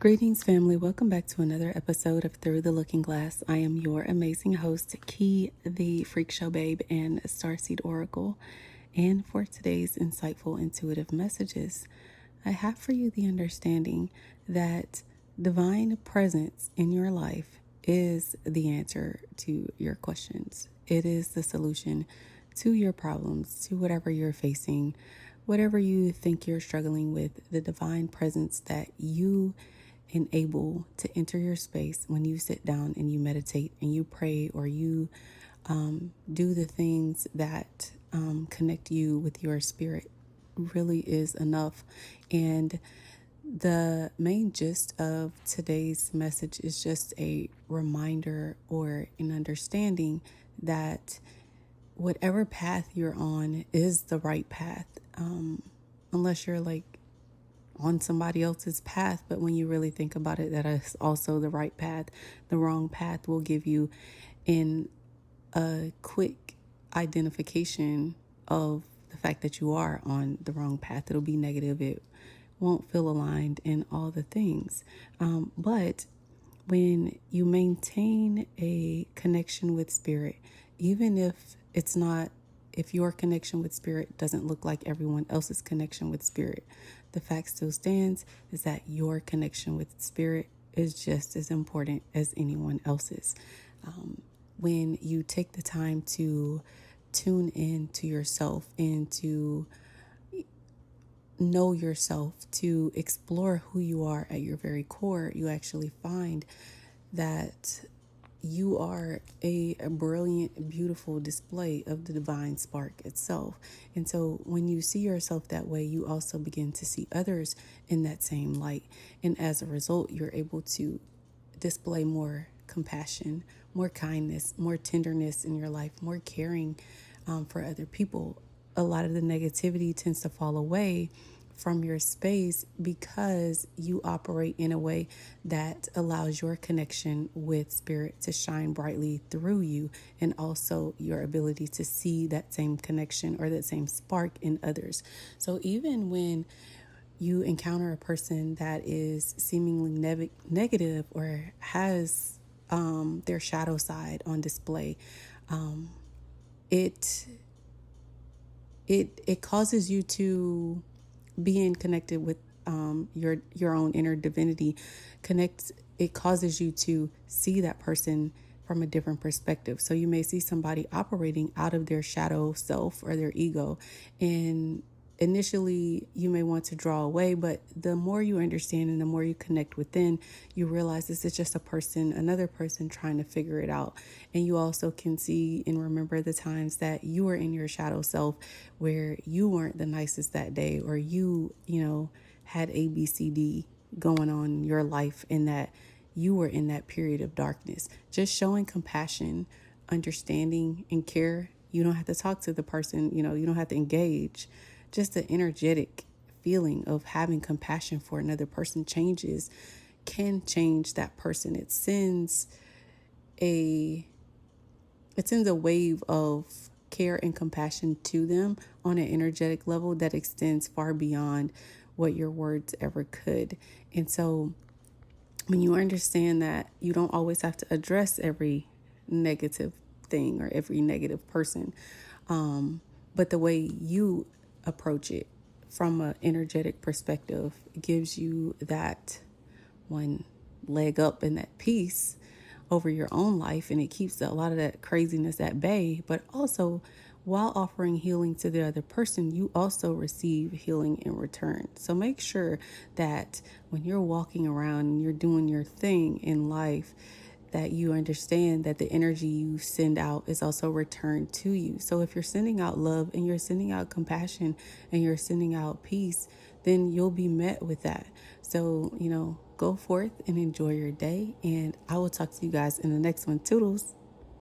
Greetings, family. Welcome back to another episode of Through the Looking Glass. I am your amazing host, Key, the Freak Show Babe, and Starseed Oracle. And for today's insightful, intuitive messages, I have for you the understanding that divine presence in your life is the answer to your questions. It is the solution to your problems, to whatever you're facing, whatever you think you're struggling with. The divine presence that you enable to enter your space when you sit down and you meditate and you pray, or you do the things that connect you with your spirit, really is enough. And the main gist of today's message is just a reminder or an understanding that whatever path you're on is the right path, unless you're like on somebody else's path. But when you really think about it, that is also the right path. The wrong path will give you in a quick identification of the fact that you are on the wrong path. It'll be negative. It won't feel aligned in all the things. But when you maintain a connection with spirit, even if your connection with spirit doesn't look like everyone else's connection with spirit, the fact still stands is that your connection with spirit is just as important as anyone else's. When you take the time to tune in to yourself and to know yourself, to explore who you are at your very core, you actually find that you are a brilliant, beautiful display of the divine spark itself. And so when you see yourself that way, you also begin to see others in that same light. And as a result, you're able to display more compassion, more kindness, more tenderness in your life, more caring for other people. A lot of the negativity tends to fall away from your space because you operate in a way that allows your connection with spirit to shine brightly through you, and also your ability to see that same connection or that same spark in others. So even when you encounter a person that is seemingly negative or has their shadow side on display, it it causes you to being connected with your own inner divinity. It causes you to see that person from a different perspective. So you may see somebody operating out of their shadow self or their ego, and initially you may want to draw away, but the more you understand and the more you connect within, you realize this is just another person trying to figure it out. And you also can see and remember the times that you were in your shadow self where you weren't the nicest that day, or you had ABCD going on in your life, and that you were in that period of darkness. Just showing compassion, understanding, and care. You don't have to talk to the person, you don't have to engage. Just the energetic feeling of having compassion for another person can change that person. It sends a wave of care and compassion to them on an energetic level that extends far beyond what your words ever could. And so when you understand that you don't always have to address every negative thing or every negative person, but the way you approach it from an energetic perspective gives you that one leg up and that peace over your own life, and it keeps a lot of that craziness at bay. But also, while offering healing to the other person, you also receive healing in return. So make sure that when you're walking around and you're doing your thing in life, that you understand that the energy you send out is also returned to you. So if you're sending out love and you're sending out compassion and you're sending out peace, then you'll be met with that. So, go forth and enjoy your day. And I will talk to you guys in the next one. Toodles.